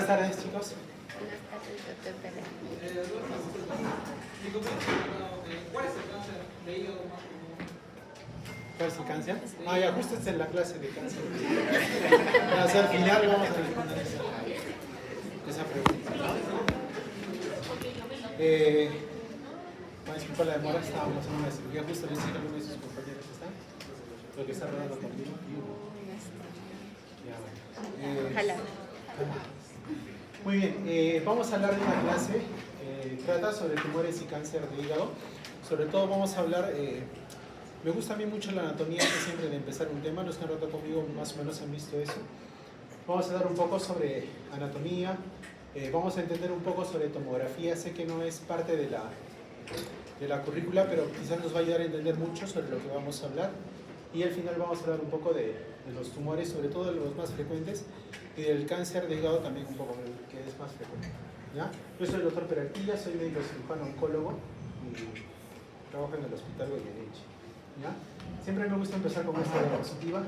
Buenas tardes, chicos. Buenas tardes, doctor Pérez. ¿Cuál es el cáncer de hígado más común? ¿Cuál es el cáncer? Ah, ya, justo está en la clase de cáncer. O sea, al final vamos a responder esa pregunta. Bueno, disculpa la demora, estábamos en una cirugía, justo les dije a alguno de sus compañeros que están, lo que está rodando conmigo. Ojalá. Muy bien, vamos a hablar de una clase, trata sobre tumores y cáncer de hígado. Sobre todo vamos a hablar, me gusta a mí mucho la anatomía antes siempre de empezar un tema, los que han roto conmigo más o menos han visto eso. Vamos a hablar un poco sobre anatomía, vamos a entender un poco sobre tomografía, sé que no es parte de la currícula, pero quizás nos va a ayudar a entender mucho sobre lo que vamos a hablar. Y al final vamos a hablar un poco de los tumores, sobre todo de los más frecuentes, y del cáncer de hígado también un poco, que es más frecuente. ¿Ya? Yo soy el doctor Peraltilla, soy médico cirujano oncólogo y trabajo en el Hospital Goyeneche. ¿Ya? Siempre me gusta empezar con esta diapositiva,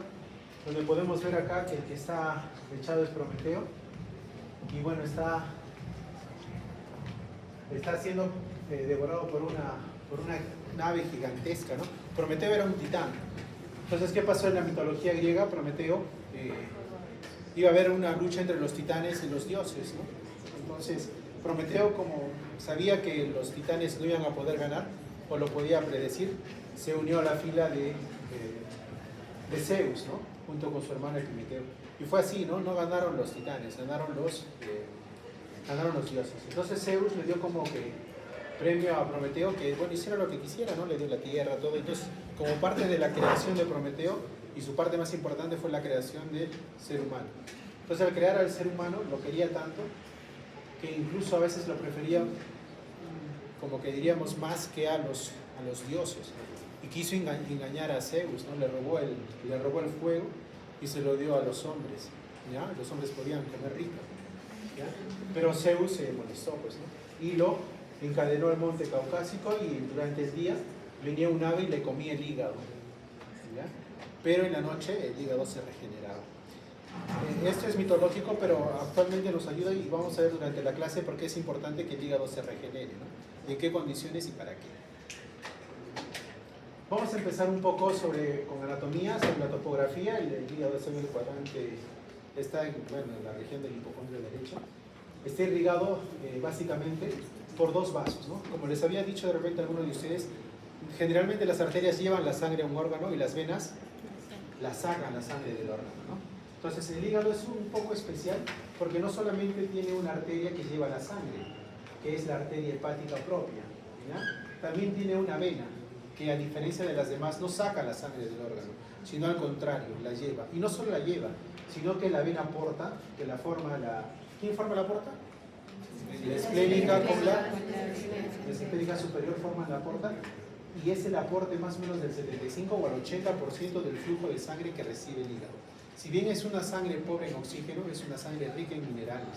donde podemos ver acá que el que está echado es Prometeo, y bueno, está siendo devorado por una nave gigantesca, ¿no? Prometeo era un titán. Entonces, ¿qué pasó en la mitología griega? Prometeo, iba a haber una lucha entre los titanes y los dioses, ¿no? Entonces, Prometeo, como sabía que los titanes no iban a poder ganar, o lo podía predecir, se unió a la fila de Zeus, ¿no? Junto con su hermano Epimeteo. Y fue así, ¿no? No ganaron los titanes, ganaron los dioses. Entonces Zeus le dio como que premio a Prometeo, que bueno, hiciera lo que quisiera, ¿no? Le dio la tierra, todo. Entonces, como parte de la creación de Prometeo, y su parte más importante fue la creación del ser humano. Entonces, al crear al ser humano, lo quería tanto, que incluso a veces lo prefería, como que diríamos, más que a los dioses. Y quiso engañar a Zeus, ¿no? Le robó el fuego y se lo dio a los hombres, ¿ya? Los hombres podían comer rico, ¿ya? Pero Zeus se molestó, pues, ¿no? Y lo encadenó al monte Caucásico y durante el día venía un ave y le comía el hígado, ¿ya? Pero en la noche el hígado se regeneraba. Esto es mitológico, pero actualmente nos ayuda y vamos a ver durante la clase por qué es importante que el hígado se regenere, ¿no? En qué condiciones y para qué. Vamos a empezar un poco con anatomía, sobre la topografía. El hígado es el cuadrante, está en la región del hipocondrio derecho. Está irrigado básicamente por dos vasos, ¿no? Como les había dicho de repente a algunos de ustedes, generalmente las arterias llevan la sangre a un órgano y las venas la sacan la sangre del órgano, ¿no? Entonces el hígado es un poco especial porque no solamente tiene una arteria que lleva la sangre, que es la arteria hepática propia, ¿ya? También tiene una vena que, a diferencia de las demás, no saca la sangre del órgano, sino al contrario, la lleva. Y no solo la lleva, sino que la vena porta, que la forma ¿Quién forma la porta? La esplénica con la esplénica superior forman la porta, y es el aporte más o menos del 75 o al 80% del flujo de sangre que recibe el hígado. Si bien es una sangre pobre en oxígeno, es una sangre rica en minerales,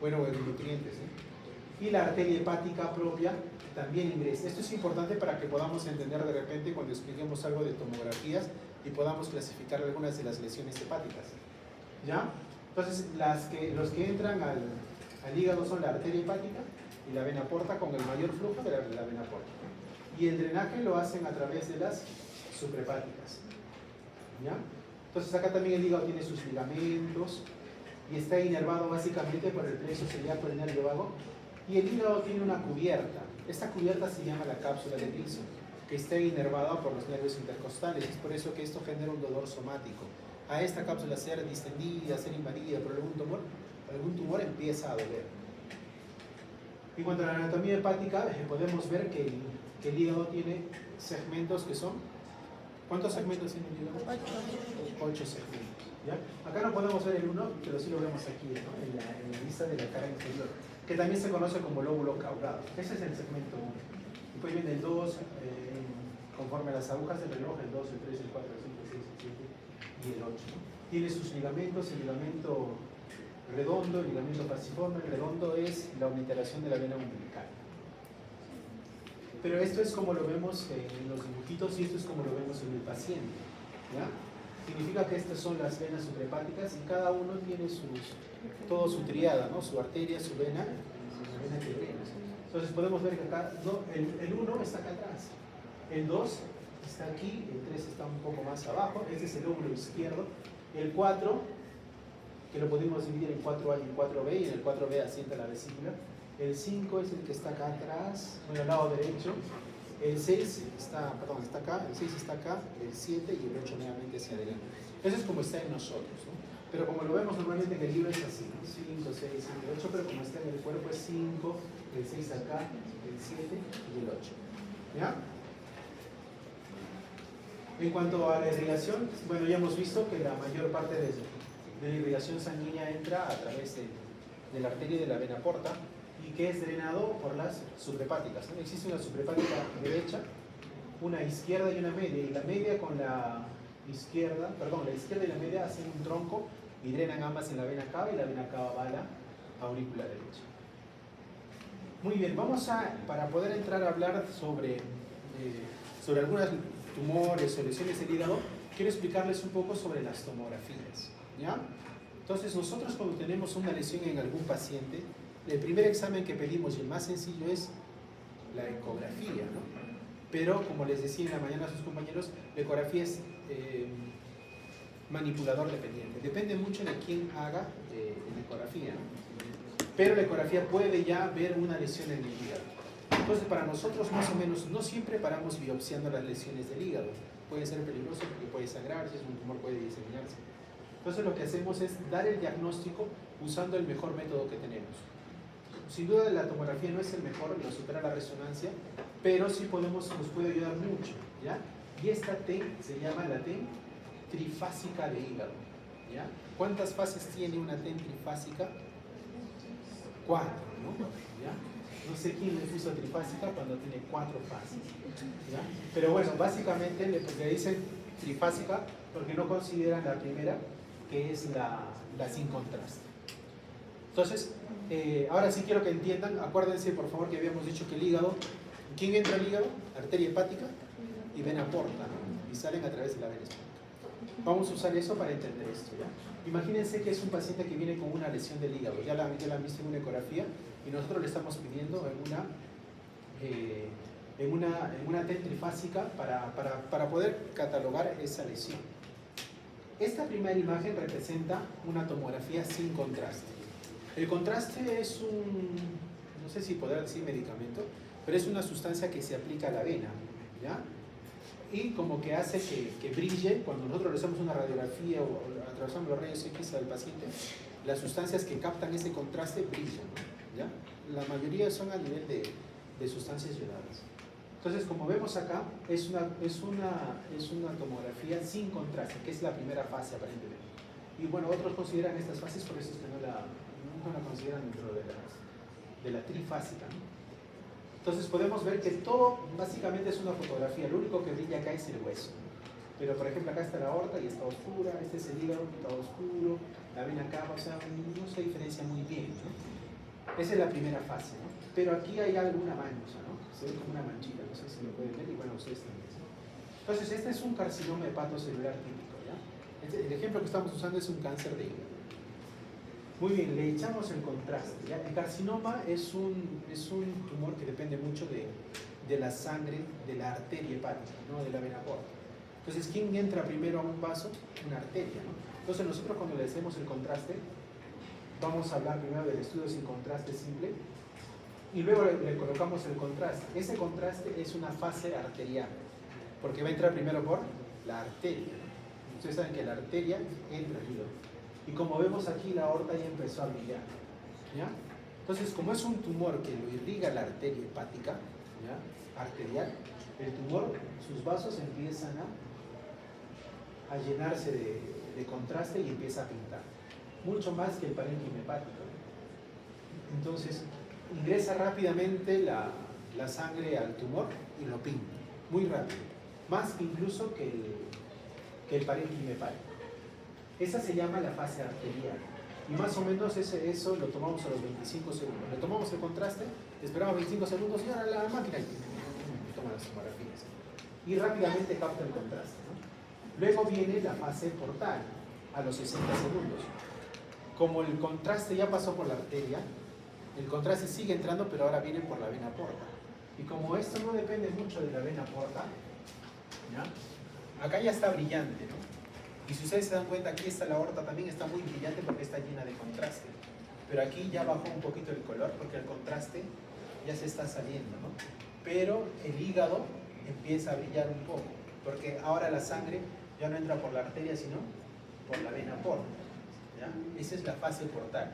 bueno, en nutrientes, ¿eh? Y la arteria hepática propia también ingresa. Esto es importante para que podamos entender de repente cuando expliquemos algo de tomografías y podamos clasificar algunas de las lesiones hepáticas, ¿ya? Entonces, los que entran al hígado son la arteria hepática y la vena porta, con el mayor flujo de la vena porta. Y el drenaje lo hacen a través de las suprahepáticas, ¿ya? Entonces, acá también el hígado tiene sus ligamentos y está inervado básicamente por el plexo celíaco del nervio vago. Y el hígado tiene una cubierta. Esta cubierta se llama la cápsula de Wilson, que está inervada por los nervios intercostales. Es por eso que esto genera un dolor somático. A esta cápsula ser distendida, ser invadida por algún tumor empieza a doler. En cuanto a la anatomía hepática, podemos ver que el hígado tiene segmentos que son... ¿Cuántos segmentos tiene el hígado? 8 segmentos, ¿ya? Acá no podemos ver el 1, pero sí lo vemos aquí, ¿no? en la vista de la cara inferior, que también se conoce como lóbulo caudado. Ese es el segmento 1. Después viene el 2, conforme a las agujas del reloj, el 2, el 3, el 4, el 5, el 6, el 7 y el 8, ¿no? Tiene sus ligamentos, el ligamento redondo, el ligamento falciforme. El redondo es la obliteración de la vena umbilical. Pero esto es como lo vemos en los dibujitos y esto es como lo vemos en el paciente, ¿ya? significa que estas son las venas suprahepáticas y cada uno tiene todo su triada, ¿no? Su arteria, su vena que drena. Entonces podemos ver que acá el 1 está acá atrás, el 2 está aquí, el 3 está un poco más abajo, este es el lóbulo izquierdo, el 4, que lo podemos dividir en 4A y en 4B, y en el 4B asienta la vesícula, el 5 es el que está acá atrás, bueno, al lado derecho, el 6 está acá, el 6 está acá, el 7 y el 8 nuevamente hacia adelante. Eso es como está en nosotros, ¿no? Pero como lo vemos normalmente en el libro es así, ¿no? 5, 6, 7, 8, pero como está en el cuerpo es 5, el 6 acá, el 7 y el 8. ¿Ya? En cuanto a la irrigación, bueno, ya hemos visto que la mayor parte de la irrigación sanguínea entra a través de la arteria de la vena porta y que es drenado por las suprahepáticas, ¿no? Existe una suprahepática derecha, una izquierda y una media, y la media con la izquierda y la media hacen un tronco y drenan ambas en la vena cava, y la vena cava va a la aurícula derecha. Muy bien, para poder entrar a hablar sobre algunos tumores o lesiones del hígado, quiero explicarles un poco sobre las tomografías, ¿ya? Entonces, nosotros cuando tenemos una lesión en algún paciente, el primer examen que pedimos y el más sencillo es la ecografía, ¿no? Pero, como les decía en la mañana a sus compañeros, la ecografía es manipulador dependiente. Depende mucho de quién haga la ecografía, ¿no? Pero la ecografía puede ya ver una lesión en el hígado. Entonces, para nosotros, más o menos, no siempre paramos biopsiando las lesiones del hígado. Puede ser peligroso porque puede sangrarse, un tumor puede diseminarse. Entonces, lo que hacemos es dar el diagnóstico usando el mejor método que tenemos. Sin duda, la tomografía no es el mejor, lo supera la resonancia, pero sí nos puede ayudar mucho, ¿ya? Y esta TEN se llama la TEN trifásica de hígado, ¿ya? ¿Cuántas fases tiene una TEN trifásica? 4, ¿no? ¿Ya? No sé quién le puso trifásica cuando tiene 4 fases, ¿ya? Pero bueno, básicamente le dicen trifásica porque no consideran la primera, que es la sin contraste. Entonces, ahora sí quiero que entiendan, acuérdense por favor que habíamos dicho que el hígado, ¿quién entra al hígado? Arteria hepática y vena porta, ¿no? Y salen a través de la vena espánica. Vamos a usar eso para entender esto, ¿ya? Imagínense que es un paciente que viene con una lesión del hígado, ya la han visto en una ecografía, y nosotros le estamos pidiendo en una TEN trifásica para poder catalogar esa lesión. Esta primera imagen representa una tomografía sin contraste. El contraste es no sé si podrá decir medicamento, pero es una sustancia que se aplica a la vena, ¿ya? Y como que hace que brille, cuando nosotros le hacemos una radiografía o atravesamos los rayos X al paciente, las sustancias que captan ese contraste brillan, ¿ya? La mayoría son a nivel de sustancias iodadas. Entonces, como vemos acá, es una tomografía sin contraste, que es la primera fase aparentemente. Y bueno, otros consideran estas fases, por eso es que no la consideran dentro de la trifásica, ¿no? Entonces podemos ver que todo básicamente es una fotografía, lo único que brilla acá es el hueso. Pero por ejemplo acá está la aorta y está oscura, este es el hígado, está oscuro, la vena cava, o sea, no se diferencia muy bien, ¿no? Esa es la primera fase, ¿no? Pero aquí hay alguna mancha, ¿no? Se ve como una manchita, no sé si lo pueden ver, y bueno, ustedes también, ¿no? Entonces este es un carcinoma hepatocelular típico, ¿ya? El ejemplo que estamos usando es un cáncer de hígado. Muy bien, le echamos el contraste, ¿ya? El carcinoma es un tumor que depende mucho de la sangre, de la arteria hepática, ¿no? De la vena porta. Entonces, ¿quién entra primero a un vaso? Una arteria, ¿no? Entonces, nosotros cuando le hacemos el contraste, vamos a hablar primero del estudio sin contraste simple y luego le colocamos el contraste. Ese contraste es una fase arterial, porque va a entrar primero por la arteria. Ustedes saben que la arteria entra al hígado. Y como vemos aquí, la aorta ya empezó a brillar, ¿ya? Entonces, como es un tumor que lo irriga la arteria hepática, ¿ya? Arterial, el tumor, sus vasos empiezan a llenarse de contraste y empieza a pintar. Mucho más que el parénquima hepático. Entonces, ingresa rápidamente la sangre al tumor y lo pinta, muy rápido. Más incluso que el parénquima hepático. Esa se llama la fase arterial. Y más o menos eso lo tomamos a los 25 segundos. Le tomamos el contraste, esperamos 25 segundos y ahora la máquina toma las tomografías. Y rápidamente capta el contraste, ¿no? Luego viene la fase portal, a los 60 segundos. Como el contraste ya pasó por la arteria, el contraste sigue entrando, pero ahora viene por la vena porta. Y como esto no depende mucho de la vena porta, ¿ya? Acá ya está brillante, ¿no? Y si ustedes se dan cuenta, aquí está la aorta, también está muy brillante porque está llena de contraste. Pero aquí ya bajó un poquito el color porque el contraste ya se está saliendo, ¿no? Pero el hígado empieza a brillar un poco, porque ahora la sangre ya no entra por la arteria, sino por la vena porta, ¿ya? Esa es la fase portal.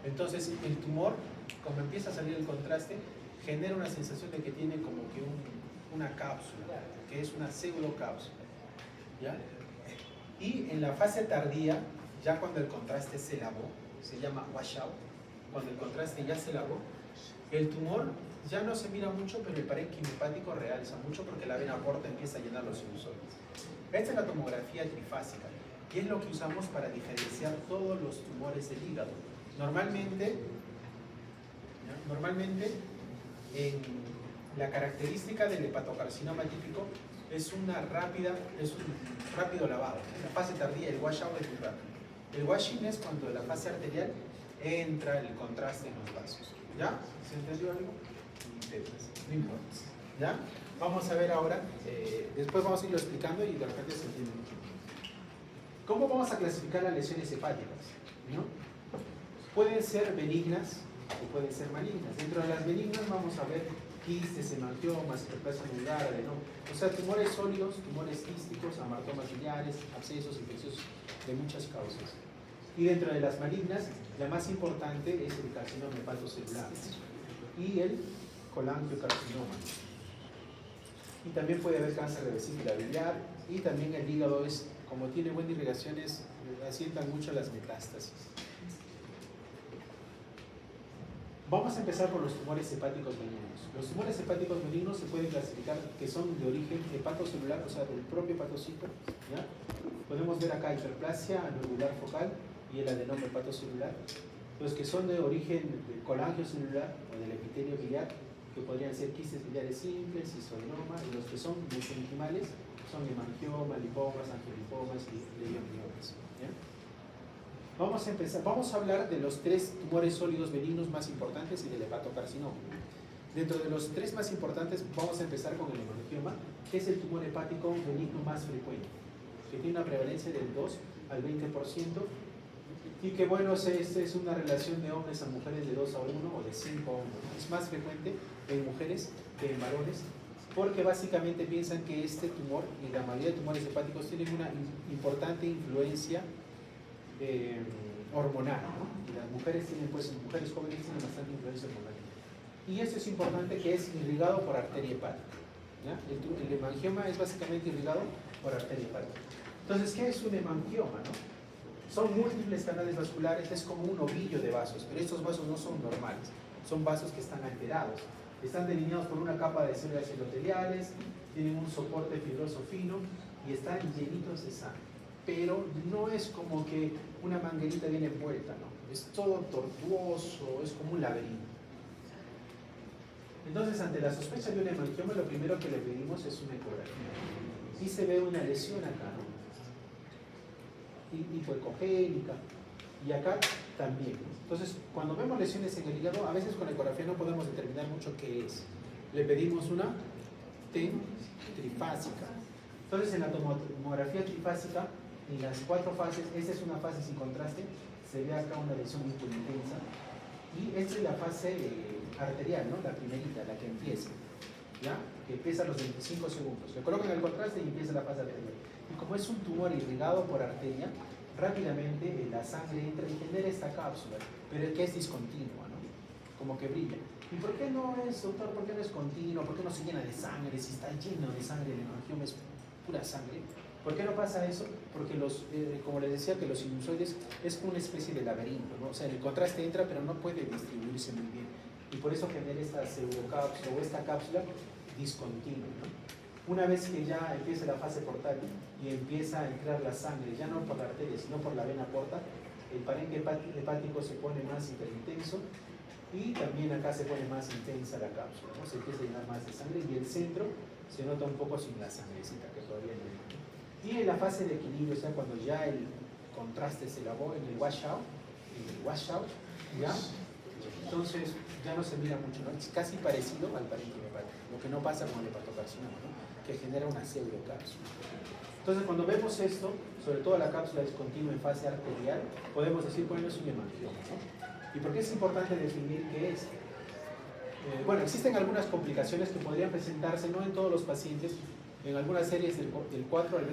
Entonces, el tumor, como empieza a salir el contraste, genera una sensación de que tiene como que una cápsula, que es una pseudocápsula, ¿ya? Y en la fase tardía, ya cuando el contraste se lavó, se llama washout, cuando el contraste ya se lavó, el tumor ya no se mira mucho, pero el parénquima hepático realza mucho porque la vena porta empieza a llenar los sinusoides. Esta es la tomografía trifásica, y es lo que usamos para diferenciar todos los tumores del hígado. Normalmente en la característica del hepatocarcinoma típico es un rápido lavado. En la fase tardía el washout es muy rápido. El washing es cuando en la fase arterial entra el contraste en los vasos. ¿Ya? ¿Se entendió algo? No importa. ¿Ya? Vamos a ver ahora, después vamos a irlo explicando y de repente se entiende mucho. ¿Cómo vamos a clasificar las lesiones hepáticas? ¿No? Pueden ser benignas o pueden ser malignas. Dentro de las benignas vamos a ver quistes, hemangiomas, hiperplasia anular, adenoma, o sea, tumores sólidos, tumores quísticos, amartomas biliares, abscesos infecciosos de muchas causas. Y dentro de las malignas, la más importante es el carcinoma hepatocelular y el colangiocarcinoma. Y también puede haber cáncer de vesícula biliar, y también el hígado es, como tiene buenas irrigaciones, asientan mucho las metástasis. Vamos a empezar por los tumores hepáticos benignos. Los tumores hepáticos benignos se pueden clasificar que son de origen hepatocelular, o sea, del propio hepatocito, ¿ya? Podemos ver acá hiperplasia anular focal y el adenoma hepatocelular. Los que son de origen colangiocelular o del epitelio biliar, que podrían ser quistes biliares simples, cistoadenoma, y los que son mesenquimales son hemangioma, lipomas, angiolipomas y leiomiomas, ¿ya? Vamos a hablar de los 3 tumores sólidos benignos más importantes y del hepatocarcinoma. Dentro de los 3 más importantes vamos a empezar con el hemangioma, que es el tumor hepático benigno más frecuente, que tiene una prevalencia del 2 al 20%, y que bueno, es una relación de hombres a mujeres de 2 a 1 o de 5 a 1. Es más frecuente en mujeres que en varones, porque básicamente piensan que este tumor y la mayoría de tumores hepáticos tienen una importante influencia hormonal, ¿no? Y las mujeres tienen, pues, mujeres jóvenes tienen bastante influencia hormonal. Y esto es importante, que es irrigado por arteria hepática, ¿ya? El hemangioma es básicamente irrigado por arteria hepática. Entonces, ¿qué es un hemangioma, no? Son múltiples canales vasculares, es como un ovillo de vasos, pero estos vasos no son normales, son vasos que están alterados. Están delineados por una capa de células endoteliales, tienen un soporte fibroso fino y están llenitos de sangre. Pero no es como que una manguerita viene envuelta, ¿no? Es todo tortuoso, es como un laberinto. Entonces, ante la sospecha de un hemangioma, lo primero que le pedimos es una ecografía. Y se ve una lesión acá, ¿no? Hipoecogénica, y acá también. Entonces, cuando vemos lesiones en el hígado, a veces con la ecografía no podemos determinar mucho qué es. Le pedimos una TEN trifásica. Entonces, en la tomografía trifásica, en las 4 fases, esta es una fase sin contraste, se ve acá una lesión muy intensa, y esta es la fase arterial, ¿no? La primerita, la que empieza, ¿ya? Que empieza a los 25 segundos. Le colocan el contraste y empieza la fase arterial. Y como es un tumor irrigado por arteria, rápidamente la sangre entra y genera esta cápsula, pero que es discontinua, ¿no? Como que brilla. ¿Y por qué no es, doctor? ¿Por qué no es continuo? ¿Por qué no se llena de sangre? Si está lleno de sangre, el hemangioma es pura sangre. ¿Por qué no pasa eso? Porque como les decía, que los sinusoides es como una especie de laberinto, ¿no? O sea, el contraste entra, pero no puede distribuirse muy bien. Y por eso genera esta pseudocápsula o esta cápsula discontinua, ¿no? Una vez que ya empieza la fase portal y empieza a entrar la sangre, ya no por la arteria, sino por la vena porta, el parénquima hepático se pone más hiperintenso y también acá se pone más intensa la cápsula, ¿no? Se empieza a llenar más de sangre y el centro se nota un poco sin la sangrecita que todavía no hay. Y en la fase de equilibrio, o sea, cuando ya el contraste se lavó en el washout, ¿ya? Entonces ya no se mira mucho, ¿no? Es casi parecido al parénquima hepático, lo que no pasa con el hepatocarcinoma, ¿no? Que genera una pseudocápsula. Entonces cuando vemos esto, sobre todo la cápsula discontinua en fase arterial, podemos decir, bueno, es un hemangioma, ¿no? ¿Y por qué es importante definir qué es? Bueno, existen algunas complicaciones que podrían presentarse, no en todos los pacientes, en algunas series del 4 al 20%,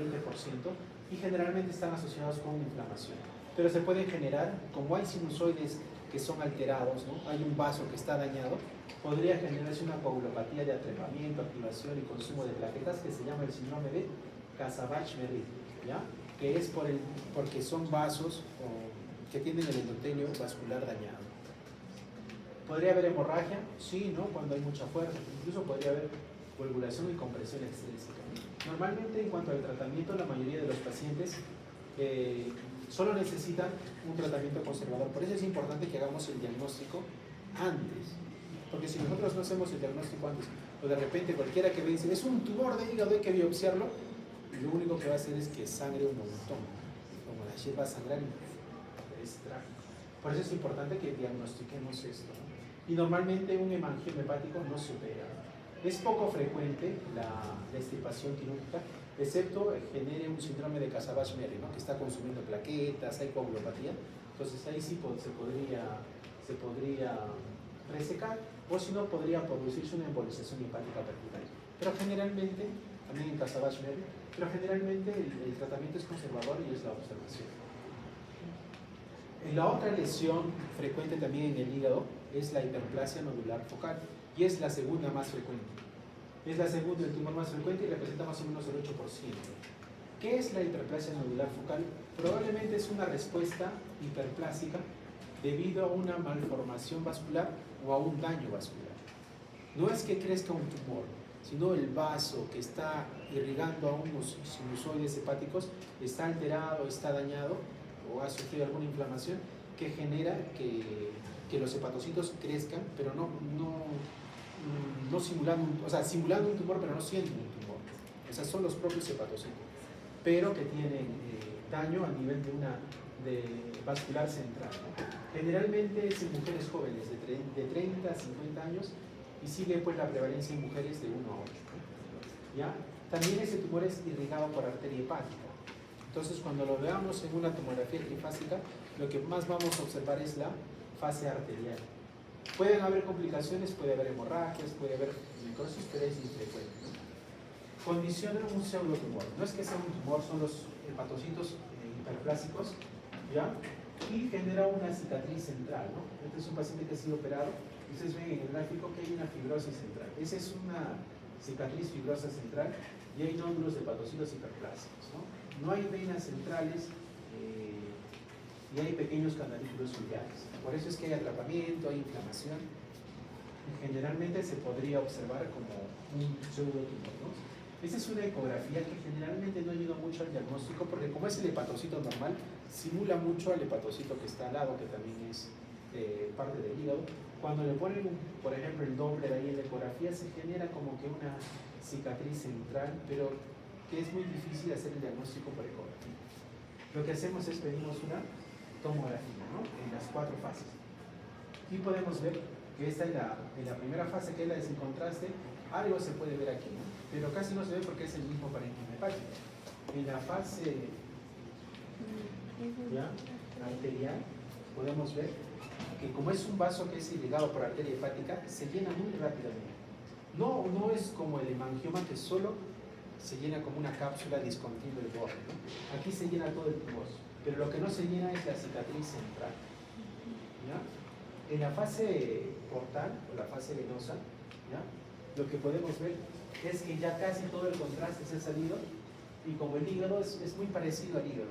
y generalmente están asociados con inflamación. Pero se pueden generar, como hay sinusoides que son alterados, ¿no? Hay un vaso que está dañado, podría generarse una coagulopatía de atrapamiento, activación y consumo de plaquetas que se llama el síndrome de Casabach-Merritt, ¿ya? Que es porque son vasos que tienen el endotelio vascular dañado. ¿Podría haber hemorragia? Sí, ¿no? Cuando hay mucha fuerza. Incluso podría haber coagulación y compresión extrínseca. Normalmente, en cuanto al tratamiento, la mayoría de los pacientes solo necesitan un tratamiento conservador. Por eso es importante que hagamos el diagnóstico antes. Porque si nosotros no hacemos el diagnóstico antes, o de repente cualquiera que ve dice, es un tumor de hígado, hay que biopsiarlo, lo único que va a hacer es que sangre un montón. Como la shit va a sangrar, es trágico. Por eso es importante que diagnostiquemos esto, ¿no? Y normalmente un hemangioma hepático no se opera. Es poco frecuente la extirpación quirúrgica, excepto genere un síndrome de Casabach-Merritt, ¿no? Que está consumiendo plaquetas, hay coagulopatía. Entonces ahí sí se podría resecar, o si no podría producirse una embolización hepática percutánea. Pero generalmente, también en Casabach-Merritt, pero generalmente el tratamiento es conservador y es la observación. La otra lesión frecuente también en el hígado es la hiperplasia nodular focal, y es la segunda más frecuente. Es la segunda, el tumor más frecuente, y representa más o menos el 8%. ¿Qué es la hiperplasia nodular focal? Probablemente es una respuesta hiperplásica debido a una malformación vascular o a un daño vascular. No es que crezca un tumor, sino el vaso que está irrigando a unos sinusoides hepáticos está alterado, está dañado o ha sufrido alguna inflamación que genera que los hepatocitos crezcan, pero no simulando, simulando un tumor, pero no siendo un tumor. Esos son los propios hepatocitos, pero que tienen daño a nivel de vascular central, ¿no? Generalmente es en mujeres jóvenes de 30 a 50 años y sigue pues la prevalencia en mujeres de 1 a 8, ¿no? ¿Ya? También ese tumor es irrigado por arteria hepática. Entonces, cuando lo veamos en una tomografía trifásica, lo que más vamos a observar es la fase arterial. Pueden haber complicaciones, puede haber hemorragias, puede haber necrosis, pero es infrecuente, ¿no? Condiciona un pseudotumor. No es que sea un tumor, son los hepatocitos hiperplásicos, ¿ya? Y genera una cicatriz central, ¿no? Este es un paciente que ha sido operado. Ustedes ven en el gráfico que hay una fibrosis central. Esa es una cicatriz fibrosa central y hay nódulos de hepatocitos hiperplásicos, ¿no? No hay venas centrales y hay pequeños canalículos filiales. Por eso es que hay atrapamiento, hay inflamación. Y generalmente se podría observar como un pseudotumor, ¿no? Esta es una ecografía que generalmente no ayuda mucho al diagnóstico porque como es el hepatocito normal, simula mucho al hepatocito que está al lado, que también es parte del hígado. Cuando le ponen, por ejemplo, el Doppler ahí en la ecografía, se genera como que una cicatriz central, pero que es muy difícil hacer el diagnóstico por ecografía. Lo que hacemos es pedimos una tomografía, ¿no? En las 4 fases. Y podemos ver que esta en la primera fase, que es la de sin contraste, algo se puede ver aquí, ¿no? Pero casi no se ve porque es el mismo parénquima hepático. En la fase arterial podemos ver que como es un vaso que es irrigado por arteria hepática, se llena muy rápidamente. No es como el hemangioma que solo se llena como una cápsula discontinua del borde, ¿no? Aquí se llena todo el tumor, pero lo que no se llena es la cicatriz central, ¿ya? En la fase portal o la fase venosa, ¿ya? Lo que podemos ver es que ya casi todo el contraste se ha salido y como el hígado es muy parecido al hígado,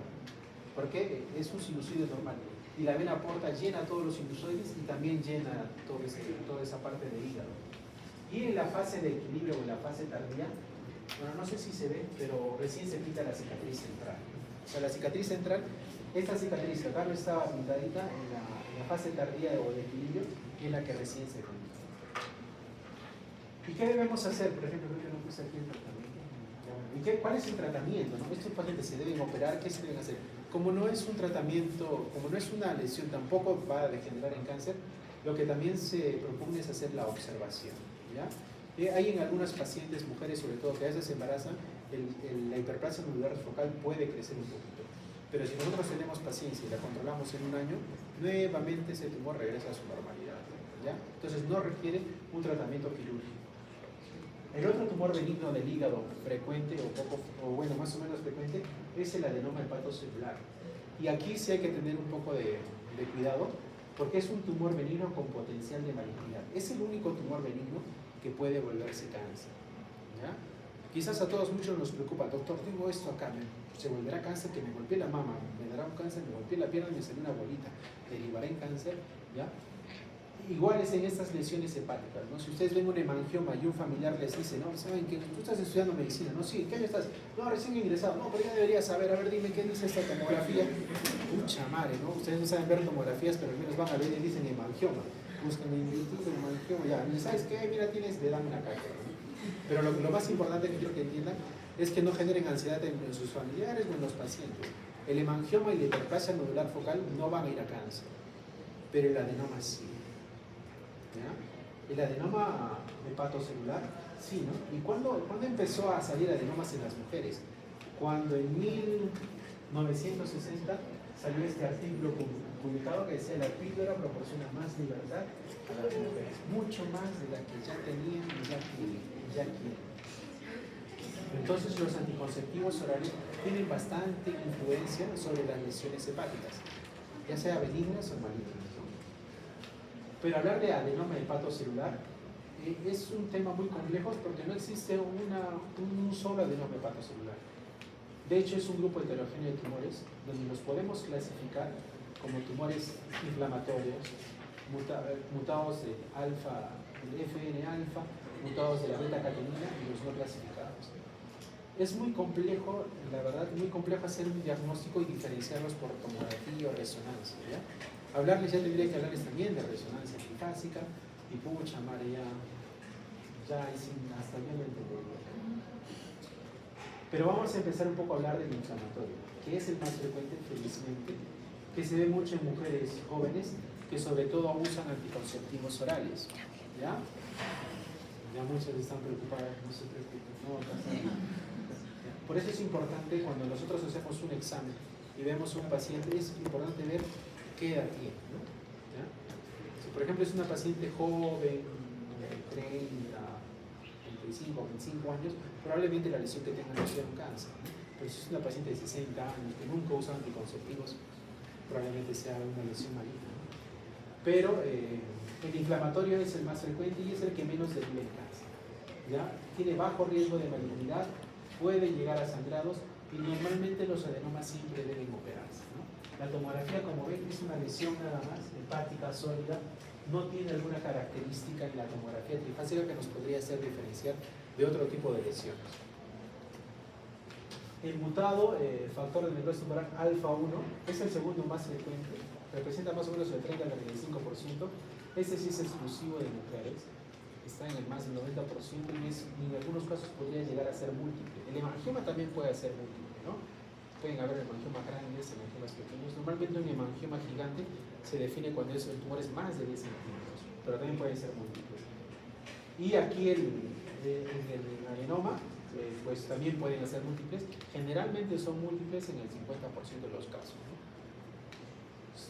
porque es un sinusoide normal y la vena porta llena todos los sinusoides y también llena toda esa parte del hígado. Y en la fase de equilibrio o en la fase tardía, bueno, no sé si se ve, pero recién se pinta la cicatriz central. O sea, la cicatriz central, esta cicatriz que acá no estaba pintadita en la fase tardía o de equilibrio, es la que recién se pinta. ¿Y qué debemos hacer? Por ejemplo, creo que no puse aquí el tratamiento. ¿Cuál es el tratamiento? ¿No? Estos pacientes se deben operar, ¿qué se deben hacer? Como no es un tratamiento, como no es una lesión, tampoco va a degenerar en cáncer, lo que también se propone es hacer la observación. ¿Ya? Hay en algunas pacientes, mujeres sobre todo, que a veces se embarazan, la hiperplasia nodular focal puede crecer un poquito. Pero si nosotros tenemos paciencia y la controlamos en un año, nuevamente ese tumor regresa a su normalidad. ¿Ya? Entonces no requiere un tratamiento quirúrgico. El otro tumor benigno del hígado frecuente o bueno, más o menos frecuente es el adenoma hepatocelular. Y aquí sí hay que tener un poco de cuidado porque es un tumor benigno con potencial de malignidad. Es el único tumor benigno que puede volverse cáncer. ¿Ya? Quizás a todos muchos nos preocupa, doctor, tengo esto acá, se volverá cáncer, que me golpeé la mama, me dará un cáncer, me golpeé la pierna y me salió una bolita, derivará en cáncer. ¿Ya? Igual es en estas lesiones hepáticas, ¿no? Si ustedes ven un hemangioma y un familiar les dice, no, saben que tú estás estudiando medicina, ¿no? Sí, ¿qué año estás? No, recién ingresado, no, pero ya deberías saber, a ver, dime qué dice esta tomografía. Pucha madre, ¿no? Ustedes no saben ver tomografías, pero al menos van a ver y dicen hemangioma. Buscan en YouTube hemangioma, ya, y ¿sabes qué? Mira, le dan una caja, ¿no? Pero lo más importante que quiero que entiendan es que no generen ansiedad en sus familiares o en los pacientes. El hemangioma y la hiperplasia nodular focal no van a ir a cáncer, pero el adenoma sí. ¿Ya? El adenoma hepatocelular, sí, ¿no? ¿Y cuándo empezó a salir adenomas en las mujeres? Cuando en 1960 salió este artículo publicado que decía la píldora proporciona más libertad a las mujeres, mucho más de la que ya tenían y ya quieren. Entonces los anticonceptivos orales tienen bastante influencia sobre las lesiones hepáticas, ya sea benignas o malignas. Pero hablar de adenoma hepatocelular es un tema muy complejo porque no existe un solo adenoma hepatocelular. De hecho, es un grupo heterogéneo de tumores donde los podemos clasificar como tumores inflamatorios, mutados de alfa, del FN alfa, mutados de la beta catenina y los no clasificados. Es muy complejo, la verdad, muy complejo hacer un diagnóstico y diferenciarlos por tomografía o resonancia. ¿Ya? Hablarles, ya tendría que hablarles también de resonancia trifásica y pucha madre, hasta yo no entendería. Pero vamos a empezar un poco a hablar del inflamatorio, que es el más frecuente, felizmente, que se ve mucho en mujeres jóvenes que sobre todo usan anticonceptivos orales. ¿Ya? Ya muchas están preocupadas, no se preocupen, no pasa nada. Por eso es importante cuando nosotros hacemos un examen y vemos a un paciente, es importante ver qué edad tiene, ¿no? ¿Ya? Si por ejemplo es una paciente joven, 30, 35, 25 años, probablemente la lesión que tenga no sea un cáncer, ¿no? Pero si es una paciente de 60 años que nunca usa anticonceptivos, probablemente sea una lesión maligna, ¿no? Pero el inflamatorio es el más frecuente y es el que menos deriva en cáncer. ¿Ya? Tiene bajo riesgo de malignidad, puede llegar a sangrados y normalmente los adenomas siempre deben operarse, ¿no? La tomografía, como ven, es una lesión nada más, hepática, sólida, no tiene alguna característica en la tomografía trifásica que nos podría hacer diferenciar de otro tipo de lesiones. El mutado factor de necrosis tumoral alfa 1 es el segundo más frecuente, representa más o menos el 30 al 35%. Este sí es exclusivo de mujeres, está en el más del 90% y en algunos casos podría llegar a ser múltiple. El hemangioma también puede ser múltiple, ¿no? Pueden haber hemangiomas grandes, hemangiomas pequeños. Normalmente un hemangioma gigante se define cuando el tumor es más de 10 centímetros, pero también puede ser múltiple. Y aquí en el adenoma, pues también pueden ser múltiples. Generalmente son múltiples en el 50% de los casos, ¿no?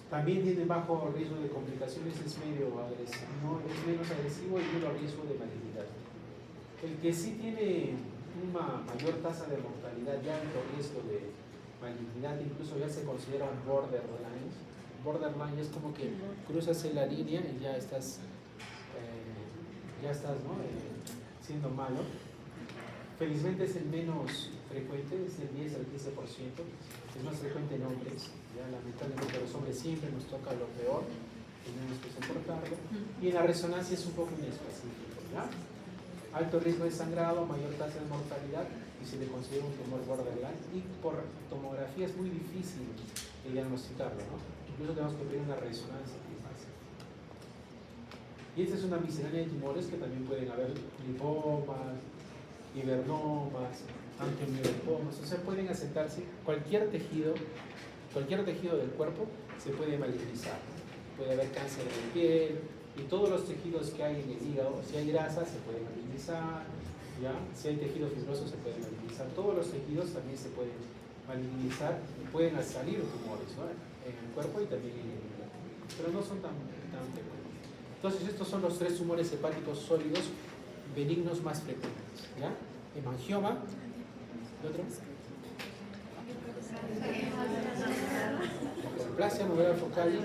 También tiene bajo riesgo de complicaciones, es medio agresivo, ¿no? Es menos agresivo y menos riesgo de malignidad. El que sí tiene una mayor tasa de mortalidad, ya alto riesgo de malignidad, incluso ya se considera un borderline. Borderline es como que cruzas en la línea y ya estás ¿no? Siendo malo. Felizmente es el menos frecuente, es el 10 al 15%, es más frecuente en hombres. Ya, lamentablemente a los hombres siempre nos toca lo peor, tenemos que soportarlo. Y en la resonancia es un poco inespecífico, ¿ya? Alto riesgo de sangrado, mayor tasa de mortalidad y se le considera un tumor borderline. Y por tomografía es muy difícil diagnosticarlo, ¿no? Incluso tenemos que pedir una resonancia trifásica. Y esta es una miscelánea de tumores que también pueden haber lipomas, hibernomas, angiomioipomas, o sea, pueden asentarse cualquier tejido del cuerpo se puede malignizar. Puede haber cáncer de piel y todos los tejidos que hay en el hígado, si hay grasa se puede malignizar, ¿ya? Si hay tejido fibroso se puede malignizar, todos los tejidos también se pueden malignizar y pueden salir tumores, ¿no? En el cuerpo y también en el hígado, pero no son tan frecuentes. Entonces estos son los 3 tumores hepáticos sólidos benignos más frecuentes, ¿ya? Hemangioma, ¿y otro? Neoplasia nodular focal y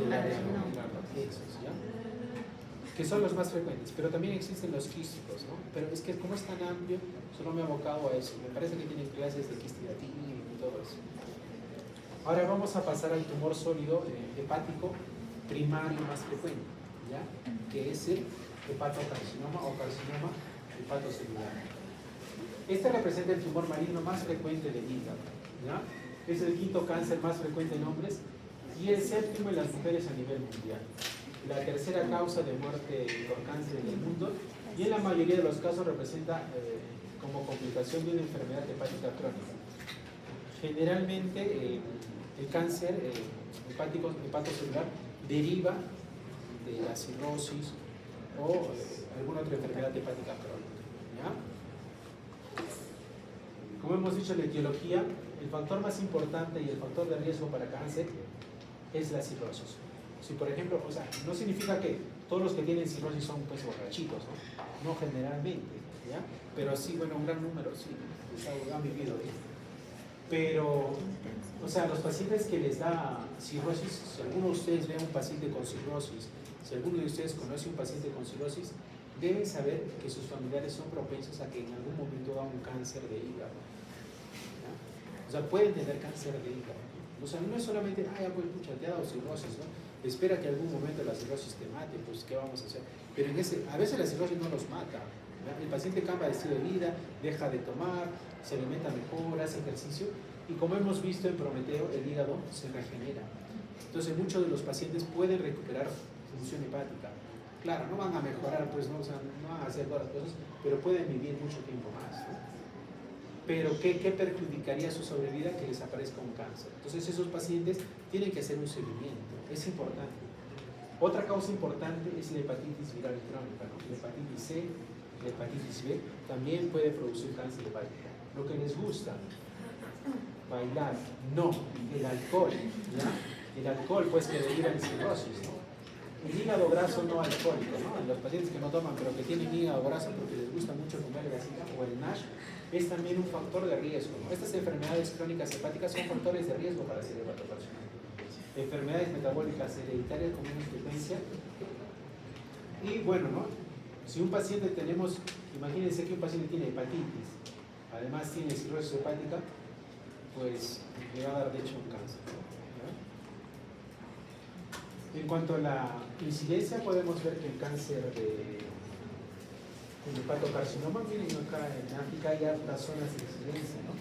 el área nodular, ¿ya? Que son los más frecuentes, pero también existen los quísticos, ¿no? Pero es que como es tan amplio, solo me he abocado a eso. Me parece que tienen clases de quistidatina y todo eso. Ahora vamos a pasar al tumor sólido hepático primario más frecuente, ¿ya? Que es el hepatocarcinoma o carcinoma hepatocelular. Este representa el tumor maligno más frecuente del hígado, ¿ya? Es el 5º cáncer más frecuente en hombres y el 7º en las mujeres a nivel mundial. La 3ª causa de muerte por cáncer en el mundo y en la mayoría de los casos representa como complicación de una enfermedad hepática crónica. Generalmente el cáncer hepatocelular deriva de la cirrosis o alguna otra enfermedad hepática crónica, ¿ya? Como hemos dicho en la etiología, el factor más importante y el factor de riesgo para cáncer es la cirrosis. Si por ejemplo, o sea, no significa que todos los que tienen cirrosis son pues borrachitos, ¿no? No generalmente, ¿ya? Pero sí, bueno, un gran número sí, han vivido, ¿eh? Pero, o sea, los pacientes que les da cirrosis, si alguno de ustedes ve a un paciente con cirrosis, si alguno de ustedes conoce a un paciente con cirrosis, deben saber que sus familiares son propensos a que en algún momento haga un cáncer de hígado, ¿ya? O sea, pueden tener cáncer de hígado. O sea, no es solamente, ay, pues pucha, te ha dado cirrosis, ¿no? Espera que algún momento la cirrosis te mate, pues ¿qué vamos a hacer? Pero a veces la cirrosis no los mata, ¿ya? El paciente cambia de estilo de vida, deja de tomar, se alimenta mejor, hace ejercicio y como hemos visto en Prometeo, el hígado se regenera. Entonces muchos de los pacientes pueden recuperar función hepática. Claro, no van a mejorar, pues no, o sea, no van a hacer todas las cosas, pero pueden vivir mucho tiempo más, ¿no? Pero ¿qué perjudicaría su sobrevida? Que les aparezca un cáncer. Entonces esos pacientes tienen que hacer un seguimiento, es importante. Otra causa importante es la hepatitis viral crónica, ¿no? La hepatitis C, la hepatitis B también puede producir cáncer hepático. Lo que les gusta, bailar, no, el alcohol, ¿ya? El alcohol pues que deriva en cirrosis, ¿no? El hígado graso no alcohólico, ¿no? Los pacientes que no toman pero que tienen hígado graso porque les gusta mucho comer grasita o el NASH es también un factor de riesgo, ¿no? Estas enfermedades crónicas hepáticas son factores de riesgo para ser hepatocarcinoma. Enfermedades metabólicas hereditarias con menos frecuencia. Y bueno, ¿no? Si un paciente tenemos, imagínense que un paciente tiene hepatitis, además tiene cirrosis hepática, pues le va a dar de hecho un cáncer, ¿no? En cuanto a la incidencia, podemos ver que el cáncer de hepatocarcinoma, miren acá en África hay altas zonas de incidencia, ¿no?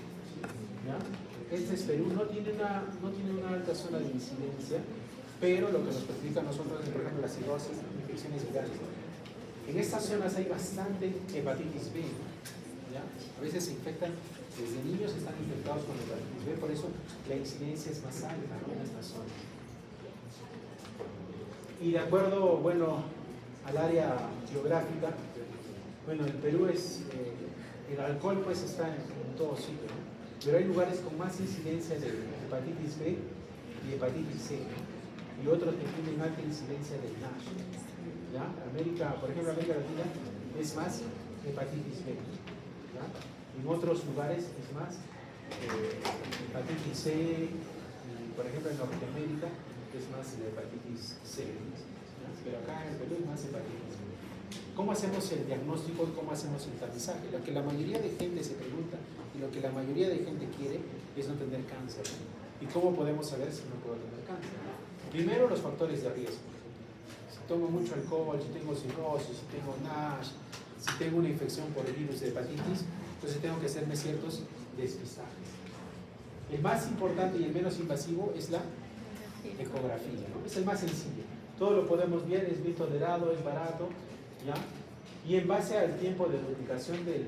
¿Ya? Este es Perú, no tiene una alta zona de incidencia, pero lo que nos perjudica a nosotros es, por ejemplo, la cirrosis, infecciones virales. En estas zonas hay bastante hepatitis B, ¿no? ¿Ya? A veces se infectan, desde niños están infectados con hepatitis B, por eso la incidencia es más alta, ¿no? En estas zonas. Y de acuerdo, bueno, al área geográfica, bueno, el Perú es, el alcohol pues está en todo sitio, ¿no? Pero hay lugares con más incidencia de hepatitis B y hepatitis C, y otros que tienen alta incidencia de NASH, ¿ya? América, por ejemplo, América Latina es más hepatitis B, ¿ya? En otros lugares es más hepatitis C, y por ejemplo en Norteamérica es más la hepatitis C, ¿ya? Pero acá en el Perú es más hepatitis B. ¿Cómo hacemos el diagnóstico y cómo hacemos el tamizaje? Lo que la mayoría de gente se pregunta y lo que la mayoría de gente quiere es no tener cáncer, ¿no? ¿Y cómo podemos saber si no puedo tener cáncer? Primero, los factores de riesgo. Si tomo mucho alcohol, si tengo cirrosis, si tengo NASH, si tengo una infección por el virus de hepatitis, entonces tengo que hacerme ciertos despistajes. El más importante y el menos invasivo es la ecografía, ¿no? Es el más sencillo. Todo lo podemos ver, es bien tolerado, es barato, ¿ya? Y en base al tiempo de duplicación del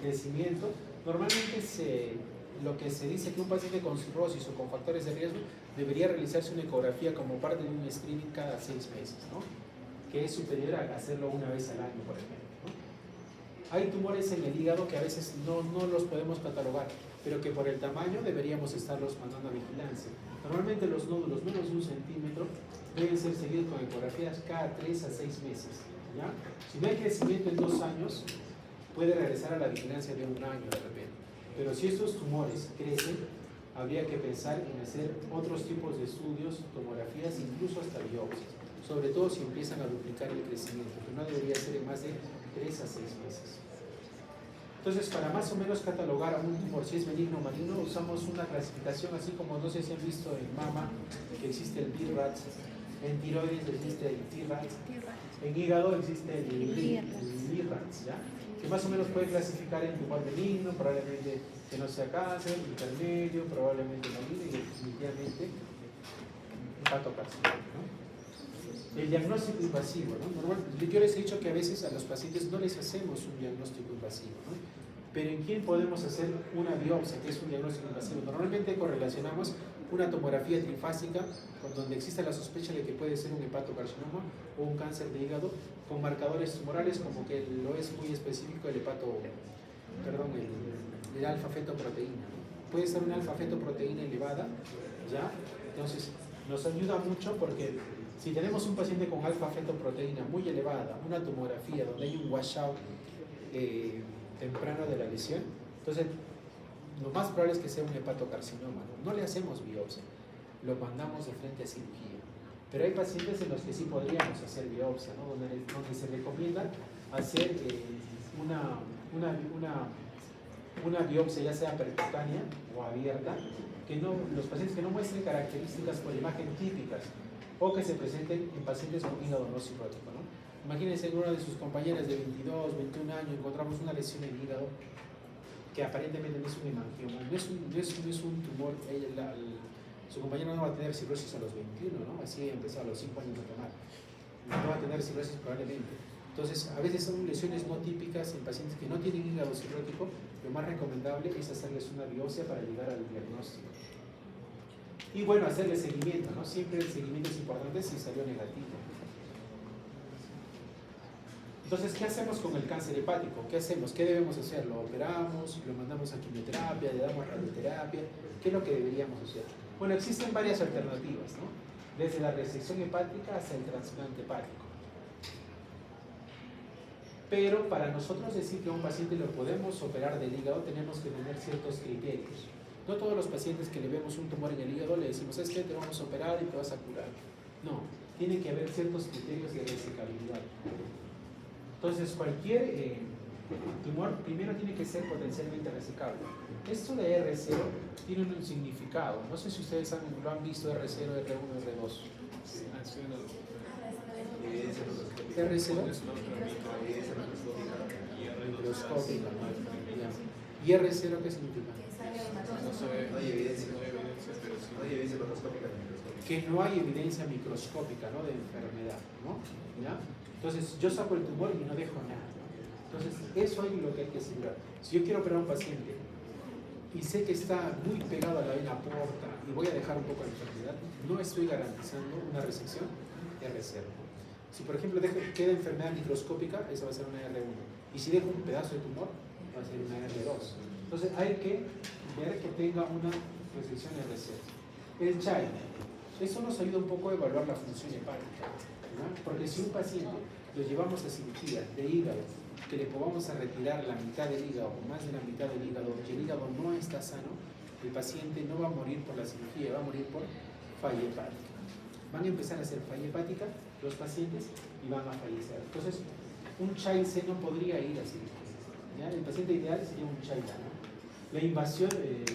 crecimiento, normalmente lo que se dice que un paciente con cirrosis o con factores de riesgo debería realizarse una ecografía como parte de un screening cada 6 meses, ¿no? Que es superior a hacerlo una vez al año, por ejemplo, ¿no? Hay tumores en el hígado que a veces no los podemos catalogar, pero que por el tamaño deberíamos estarlos mandando a vigilancia. Normalmente los nódulos menos de 1 centímetro deben ser seguidos con ecografías cada 3 a 6 meses, ¿ya? Si no hay crecimiento en 2 años, puede regresar a la vigilancia de 1 año de repente. Pero si estos tumores crecen, habría que pensar en hacer otros tipos de estudios, tomografías, incluso hasta biopsias, sobre todo si empiezan a duplicar el crecimiento, que no debería ser en más de 3 a 6 meses. Entonces, para más o menos catalogar a un tumor si es benigno o maligno, usamos una clasificación, así como no sé si han visto en mama que existe el BRAF, en tiroides existe el TRAF, en hígado existe el BRAF, ¿ya? Que más o menos puede clasificar en tumor benigno, probablemente que no sea cáncer, intermedio, probablemente maligno y definitivamente hepatocarcinoma, ¿no? El diagnóstico invasivo, ¿no? Yo les he dicho que a veces a los pacientes no les hacemos un diagnóstico invasivo, ¿no? Pero ¿en quién podemos hacer una biopsia, que es un diagnóstico invasivo? Normalmente correlacionamos una tomografía trifásica, con donde existe la sospecha de que puede ser un hepatocarcinoma o un cáncer de hígado, con marcadores tumorales, como que lo es muy específico el alfa-fetoproteína, ¿no? Puede ser una alfa-fetoproteína elevada, ¿ya? Entonces, nos ayuda mucho porque si tenemos un paciente con alfa-fetoproteína muy elevada, una tomografía donde hay un washout temprano de la lesión, entonces lo más probable es que sea un hepatocarcinoma, ¿no? No le hacemos biopsia, lo mandamos de frente a cirugía. Pero hay pacientes en los que sí podríamos hacer biopsia, ¿no? donde se recomienda hacer una biopsia ya sea percutánea o abierta, los pacientes que no muestren características por imagen típicas o que se presenten en pacientes con hígado no cirrótico, ¿no? Imagínense en una de sus compañeras de 22, 21 años encontramos una lesión en hígado que aparentemente no es un hemangioma, no es un tumor. Su compañera no va a tener cirrosis a los 21, ¿no? Así empezó a los 5 años a tomar. No va a tener cirrosis probablemente. Entonces, a veces son lesiones no típicas en pacientes que no tienen hígado cirrótico. Lo más recomendable es hacerles una biopsia para llegar al diagnóstico. Y bueno, hacerle seguimiento, ¿no? Siempre el seguimiento es importante si salió negativo. Entonces, ¿qué hacemos con el cáncer hepático? ¿Qué hacemos? ¿Qué debemos hacer? ¿Lo operamos? ¿Lo mandamos a quimioterapia? ¿Le damos radioterapia? ¿Qué es lo que deberíamos hacer? Bueno, existen varias alternativas, ¿no? Desde la resección hepática hasta el trasplante hepático. Pero para nosotros decir que a un paciente lo podemos operar del hígado, tenemos que tener ciertos criterios. No todos los pacientes que le vemos un tumor en el hígado le decimos, es que te vamos a operar y te vas a curar. No, tiene que haber ciertos criterios de resecabilidad. Entonces, cualquier tumor primero tiene que ser potencialmente resecable. Esto de R0 tiene un significado. No sé si ustedes lo han visto, R0, R1, R2. R0 microscópica. ¿Y R0 qué significa? No hay evidencia macroscópica. Que no hay evidencia microscópica, ¿no? De enfermedad, ¿no? ¿Ya? Entonces, yo saco el tumor y no dejo nada, ¿no? Entonces, eso es lo que hay que asegurar. Si yo quiero operar a un paciente y sé que está muy pegado a la vena porta y voy a dejar un poco de enfermedad, no estoy garantizando una resección R0. Si, por ejemplo, queda enfermedad microscópica, esa va a ser una R1. Y si dejo un pedazo de tumor, va a ser una R2. Entonces, hay que ver que tenga una resección R0. El CHAI. Eso nos ayuda un poco a evaluar la función hepática, ¿no? Porque si un paciente lo llevamos a cirugía de hígado, que le podamos a retirar la mitad del hígado o más de la mitad del hígado, y el hígado no está sano, el paciente no va a morir por la cirugía, va a morir por falla hepática. Van a empezar a hacer falla hepática los pacientes y van a fallecer. Entonces, un CHAI C no podría ir a cirugía, ¿ya? El paciente ideal sería un CHAI A, ¿no? La invasión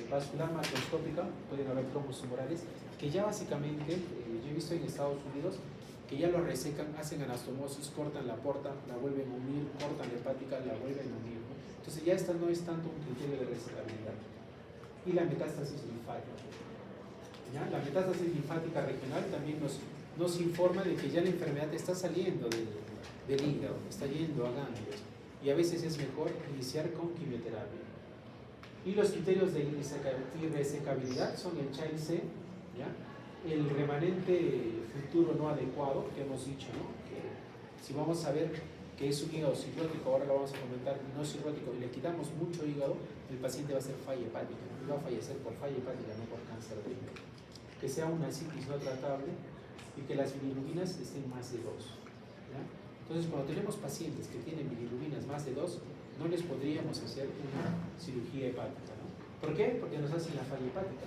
vascular macroscópica, pueden haber trombos tumorales, que ya básicamente, yo he visto en Estados Unidos, que ya lo resecan, hacen anastomosis, cortan la porta, la vuelven a unir, cortan la hepática, la vuelven a unir, ¿no? Entonces ya esta no es tanto un criterio de resecabilidad. Y la metástasis linfática, ¿ya? La metástasis linfática regional también nos informa de que ya la enfermedad está saliendo del hígado, está yendo a ganglios, y a veces es mejor iniciar con quimioterapia. Y los criterios de irresecabilidad son el CHAI-C, ¿ya? El remanente futuro no adecuado, que hemos dicho, ¿no? Que si vamos a ver que es un hígado cirrótico, ahora lo vamos a comentar, no cirrótico, y le quitamos mucho hígado, el paciente va a ser falla hepática, ¿no? Y va a fallecer por falla hepática, no por cáncer de hígado. Que sea una citis no tratable y que las bilirubinas estén más de 2. ¿Ya? Entonces, cuando tenemos pacientes que tienen bilirubinas más de 2, no les podríamos hacer una cirugía hepática, ¿no? ¿Por qué? Porque nos hacen la falla hepática,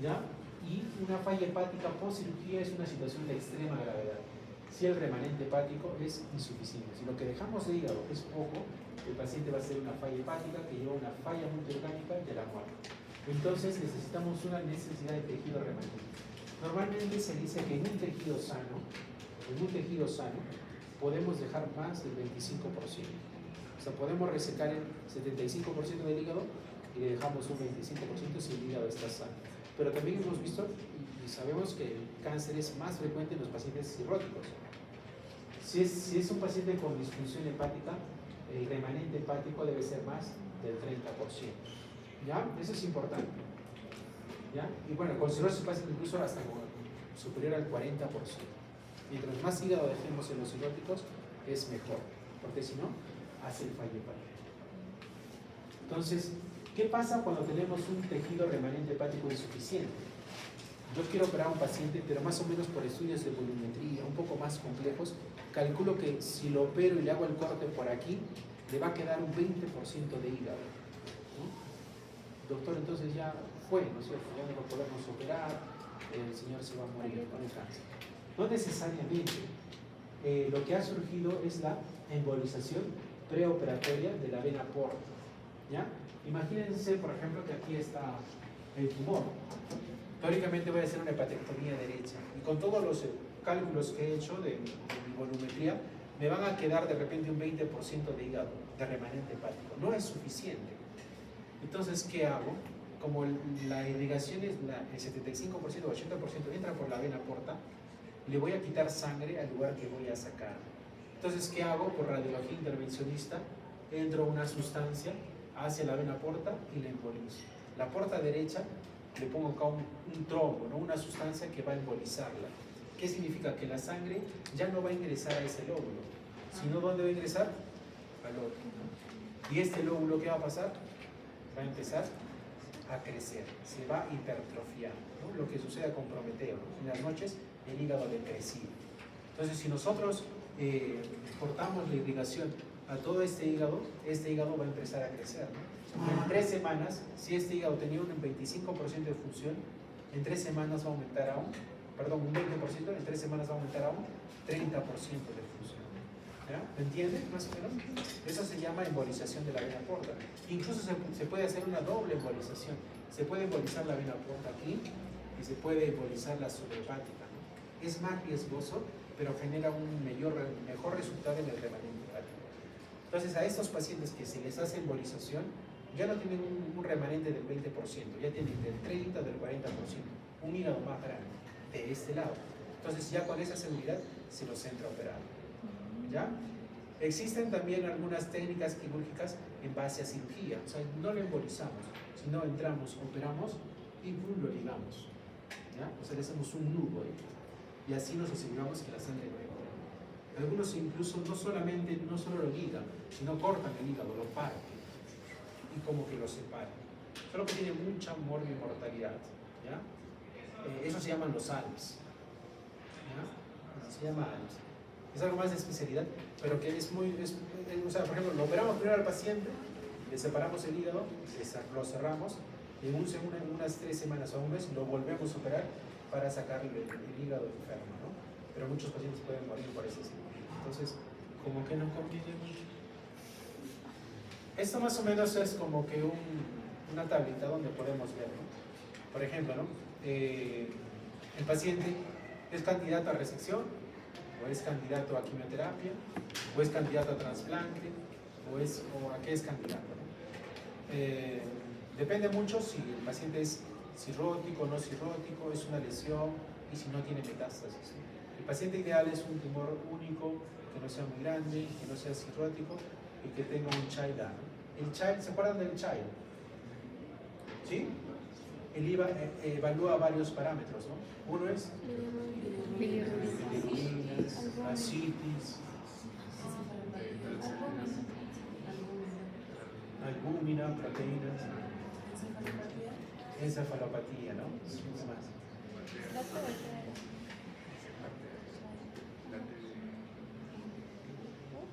¿ya? Y una falla hepática post cirugía es una situación de extrema gravedad. Si el remanente hepático es insuficiente, si lo que dejamos de hígado es poco, el paciente va a ser una falla hepática que lleva una falla multiorgánica de la muerte. Entonces necesitamos una necesidad de tejido remanente. Normalmente se dice que en un tejido sano podemos dejar más del 25%. O sea, podemos resecar el 75% del hígado y le dejamos un 25% si el hígado está sano. Pero también hemos visto y sabemos que el cáncer es más frecuente en los pacientes cirróticos. Si es un paciente con disfunción hepática, el remanente hepático debe ser más del 30%. ¿Ya? Eso es importante. ¿Ya? Y bueno, con cirrosis pasa incluso hasta superior al 40%. Mientras más hígado dejemos en los cirróticos, es mejor, porque si no, hace el fallo hepático. Entonces, ¿qué pasa cuando tenemos un tejido remanente hepático insuficiente? Yo quiero operar a un paciente, pero más o menos por estudios de volumetría, un poco más complejos, calculo que si lo opero y le hago el corte por aquí, le va a quedar un 20% de hígado, ¿no? Doctor, entonces ya fue, ¿no es cierto? Ya no lo podemos operar, el señor se va a morir con el cáncer. No necesariamente. Lo que ha surgido es la embolización preoperatoria de la vena porta, ¿ya? Imagínense, por ejemplo, que aquí está el tumor. Teóricamente voy a hacer una hepatectomía derecha y con todos los cálculos que he hecho de mi volumetría, me van a quedar de repente un 20% de hígado, de remanente hepático. No es suficiente. Entonces, ¿qué hago? Como la irrigación es el 75% o 80% entra por la vena porta, le voy a quitar sangre al lugar que voy a sacar. Entonces, ¿qué hago? Por radiología intervencionista, entro una sustancia hacia la vena porta y la embolizo. La porta derecha le pongo acá un trombo, ¿no? Una sustancia que va a embolizarla. ¿Qué significa? Que la sangre ya no va a ingresar a ese lóbulo, sino ¿dónde va a ingresar? Al otro, ¿no? Y este lóbulo, ¿qué va a pasar? Va a empezar a crecer, se va a hipertrofiar, ¿no? Lo que sucede con Prometeo, ¿no? En las noches el hígado le crecía. Entonces, si nosotros cortamos la irrigación a todo este hígado va a empezar a crecer, ¿no? En 3 semanas, si este hígado tenía un 25% de función, en 3 semanas va a aumentar a un 20%, en 3 semanas va a aumentar a un 30% de función. ¿Ya? ¿Me entienden más o menos? Eso se llama embolización de la vena porta. Incluso se puede hacer una doble embolización. Se puede embolizar la vena porta aquí y se puede embolizar la subrahepática, ¿no? Es más riesgoso, pero genera un mejor resultado en el remanente hepático. Entonces, a estos pacientes que se les hace embolización, ya no tienen un remanente del 20%, ya tienen del 30%, del 40%, un hígado más grande de este lado. Entonces, ya con esa seguridad se los entra a operar. ¿Ya? Existen también algunas técnicas quirúrgicas en base a cirugía, o sea, no lo embolizamos, sino entramos, operamos y lo ligamos. ¿Ya? O sea, le hacemos un nudo ahí. Y así nos aseguramos que la sangre no corra. Algunos incluso no solo lo ligan, sino cortan el hígado, lo parten y como que lo separan. Solo que tiene mucha mortalidad. ¿Ya? Eso se llaman los ALPS. ¿Ya? Se llama ALPS. Es algo más de especialidad, pero que es muy... o sea, por ejemplo, lo operamos primero al paciente, le separamos el hígado, lo cerramos, y en unas 3 semanas o un mes lo volvemos a operar para sacarle el hígado enfermo, ¿no? Pero muchos pacientes pueden morir por ese cirugía. Entonces, como que no conviene mucho. Esto más o menos es como que una tablita donde podemos ver, ¿no? Por ejemplo, ¿no? El paciente es candidato a resección, o es candidato a quimioterapia, o es candidato a trasplante, o a qué es candidato, ¿no? Depende mucho si el paciente es cirrótico o no cirrótico, es una lesión y si no tiene metástasis, ¿no? El paciente ideal es un tumor único, que no sea muy grande, que no sea cirrótico y que tenga un child A, ¿no? El child, ¿se acuerdan del child? ¿Sí? El IVA evalúa varios parámetros, ¿no? Uno es bilirrubinas, ascitis, albúmina, proteínas, encefalopatía, ¿no? ¿Qué más?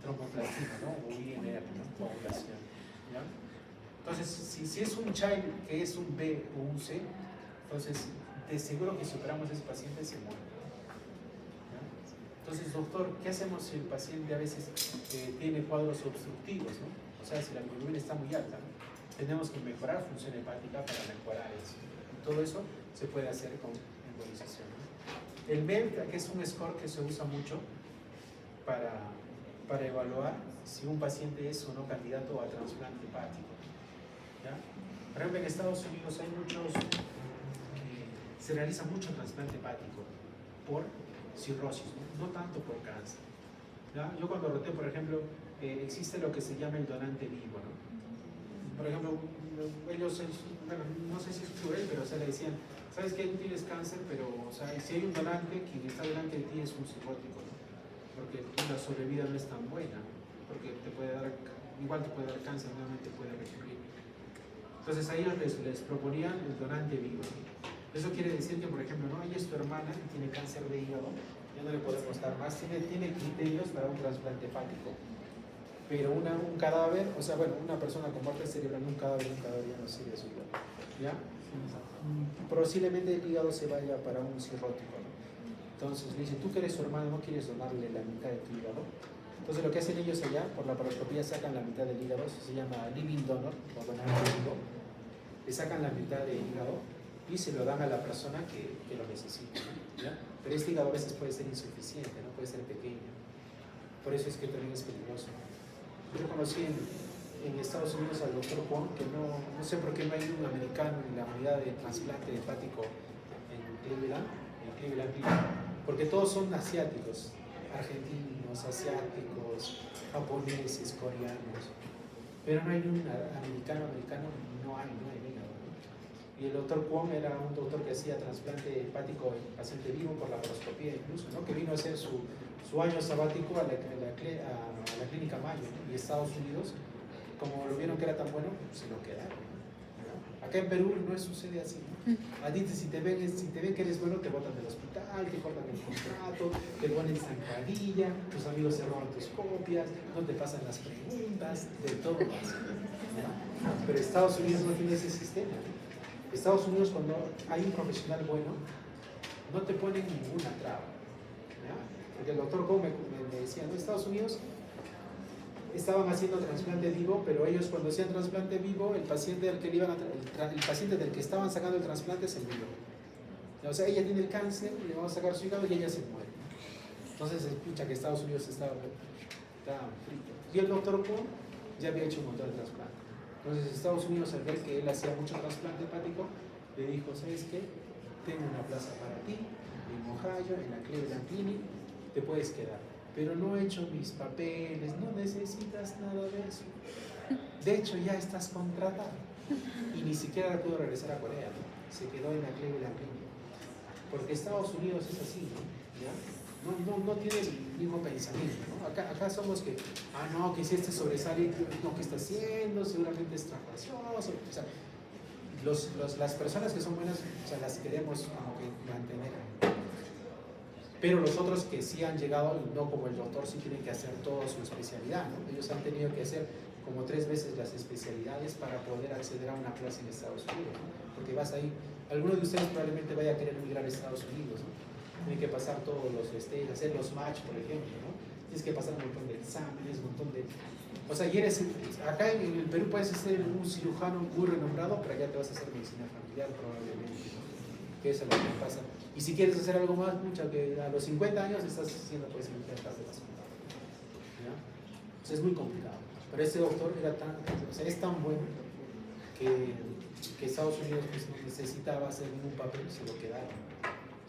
Tromboplastina, ¿no? O INR, ¿no? Coagulación, ¿ya? Entonces, si es un child que es un B o un C, entonces de seguro que si operamos a ese paciente se muere. ¿Ya? Entonces, doctor, ¿qué hacemos si el paciente a veces tiene cuadros obstructivos, ¿no? O sea, si la bilirrubina está muy alta, ¿no? Tenemos que mejorar función hepática para mejorar eso. Y todo eso se puede hacer con embolización, ¿no? El MELT, que es un score que se usa mucho para evaluar si un paciente es o no candidato a trasplante hepático. ¿Ya? Por ejemplo, en Estados Unidos hay se realiza mucho trasplante hepático por cirrosis, no tanto por cáncer. ¿Ya? Yo cuando roté, por ejemplo, existe lo que se llama el donante vivo, ¿no? Por ejemplo, ellos, bueno, no sé si es cruel, pero se le decían, sabes que tú tienes cáncer, pero o sea, si hay un donante, quien está delante de ti es un cirrótico, ¿no? Porque la sobrevida no es tan buena, porque te puede dar, igual te puede dar cáncer, nuevamente puede recurrir. Entonces a ellos les proponían el donante vivo. Eso quiere decir que, por ejemplo, no, ella es tu hermana y tiene cáncer de hígado, ya no le podemos dar más, tiene criterios para un trasplante hepático. Pero un cadáver, o sea, bueno, una persona con muerte cerebral, un cadáver ya no sirve su igual, ¿ya? Posiblemente el hígado se vaya para un cirrótico, ¿no? Entonces le dice, tú que eres su hermano, ¿no quieres donarle la mitad de tu hígado? Entonces lo que hacen ellos allá, por la paroscopía sacan la mitad del hígado, eso se llama living donor, o donante vivo. Le sacan la mitad del hígado y se lo dan a la persona que lo necesita, ¿ya? Pero este hígado a veces puede ser insuficiente, ¿no? Puede ser pequeño. Por eso es que también es peligroso. Yo conocí en Estados Unidos al doctor Juan, que no sé por qué no hay un americano en la unidad de trasplante hepático en Cleveland, porque todos son asiáticos, argentinos, asiáticos, japoneses, coreanos, pero no hay un americano, no hay hígado, ¿no? Y el doctor Kwon era un doctor que hacía trasplante hepático en paciente vivo por la paroscopía incluso, ¿no? Que vino a hacer su año sabático a la clínica Mayo, ¿no? Y Estados Unidos, como lo vieron que era tan bueno, se lo quedaron, ¿no? Acá en Perú no sucede así, ¿no? A ti si te ven que eres bueno, te botan del hospital, te cortan el contrato, te ponen zancadilla, tus amigos se roban tus copias, no te pasan las preguntas, de todo pasa, ¿no? Pero Estados Unidos no tiene ese sistema, ¿no? Estados Unidos, cuando hay un profesional bueno, no te ponen ninguna traba, ¿ya? Porque el doctor Gómez me decía, ¿no? Estados Unidos estaban haciendo trasplante vivo, pero ellos cuando hacían trasplante vivo, el paciente del que estaban sacando el trasplante se murió. O sea, ella tiene el cáncer, le vamos a sacar su hígado y ella se muere. Entonces, escucha que Estados Unidos estaba frito. Y el doctor Gómez ya había hecho un montón de trasplantes. Entonces Estados Unidos, al ver que él hacía mucho trasplante hepático, le dijo, ¿sabes qué? Tengo una plaza para ti en Ohio, en la Cleveland Clinic, te puedes quedar. Pero no he hecho mis papeles, no necesitas nada de eso. De hecho, ya estás contratado. Y ni siquiera pudo regresar a Corea, ¿no? Se quedó en la Cleveland Clinic. Porque Estados Unidos es así, ¿no? ¿Ya? No tiene el mismo pensamiento, ¿no? Acá somos que, no, que si este sobresale, no, ¿qué está haciendo? Seguramente es traspasoso. O sea, las personas que son buenas, o sea, las queremos como que mantener. Pero los otros que sí han llegado, y no como el doctor, sí tienen que hacer toda su especialidad, ¿no? Ellos han tenido que hacer como 3 veces las especialidades para poder acceder a una clase en Estados Unidos, ¿no? Porque vas ahí, alguno de ustedes probablemente vaya a querer migrar a Estados Unidos, ¿no? Tienen que pasar todos los hacer los match, por ejemplo, ¿no? Tienes que pasar un montón de exámenes, un montón de... O sea, y acá en el Perú puedes ser un cirujano muy renombrado, pero allá te vas a hacer medicina familiar probablemente, ¿no? Que eso es lo que pasa. Y si quieres hacer algo más, que a los 50 años estás haciendo pues cirugía cardiovascular, ¿ya? O sea, es muy complicado. Pero este doctor es tan bueno que Estados Unidos pues, no necesitaba hacer ningún papel, se lo quedaron.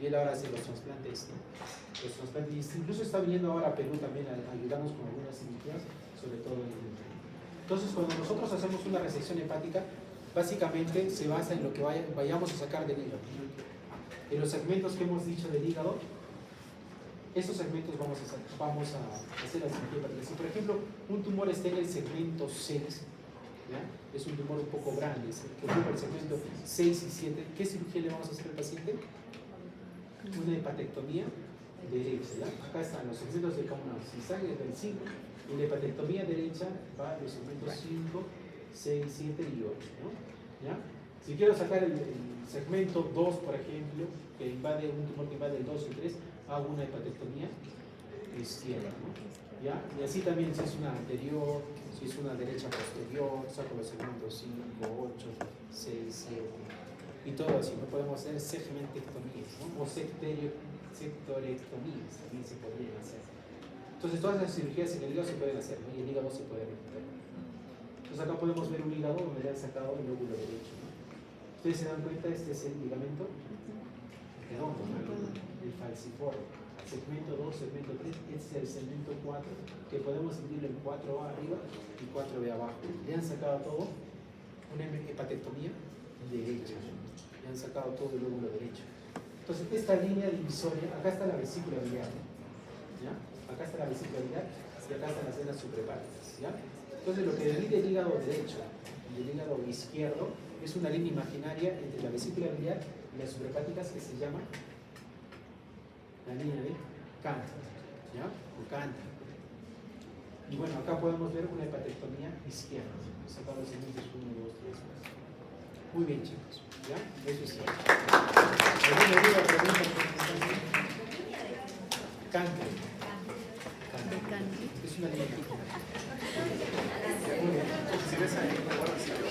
Y él ahora hace los trasplantes, ¿no? Los trasplantes, y incluso está viniendo ahora a Perú también a ayudarnos con algunas cirugías, sobre todo en el hígado. Entonces, cuando nosotros hacemos una resección hepática, básicamente se basa en lo que vayamos a sacar del hígado. En los segmentos que hemos dicho del hígado, esos segmentos vamos a hacer la cirugía hepática. Si, por ejemplo, un tumor está en el segmento 6, ¿ya? Es un tumor un poco grande, que ocupa el segmento 6 y 7, ¿qué cirugía le vamos a hacer al paciente? Una hepatectomía derecha, ¿ya? Acá están los segmentos de cada uno, si sale del 5, y la hepatectomía derecha va a los segmentos 5, 6, 7 y 8, ¿no? ¿Ya? Si quiero sacar el segmento 2, por ejemplo, que invade un tumor que invade el 2 y 3, hago una hepatectomía izquierda, ¿no? ¿Ya? Y así también si es una anterior, si es una derecha posterior, saco los segmentos 5, 8, 6, 7 y todo así. No podemos hacer segmentectomías, ¿no? O sectorectomías también se podrían hacer. Entonces todas las cirugías en el hígado se pueden hacer, ¿no? Y el hígado se puede recuperar. Entonces acá podemos ver un hígado donde le han sacado el lóbulo derecho, ¿no? Ustedes se dan cuenta, este es el ligamento redondo, ¿no? El falciforme. Segmento 2, segmento 3, este es el segmento 4, que podemos dividirlo en 4A arriba y 4B abajo. Le han sacado todo, una hepatectomía derecha, le han sacado todo el lóbulo derecho. Entonces esta línea divisoria, acá está la vesícula biliar, ¿ya? Acá está la vesícula biliar y acá están las venas suprahepáticas, ¿ya? Entonces lo que divide el hígado derecho y el hígado izquierdo es una línea imaginaria entre la vesícula biliar y las suprahepáticas que se llama la línea de Cantor, ¿ya? O Cantor. Y bueno, acá podemos ver una hepatectomía izquierda. Sacar los segmentos 1, 2, 3, 4. Muy bien, chicos, ¿ya? Eso es todo. ¿Alguna duda, pregunta? Cantor. Es una línea imaginaria.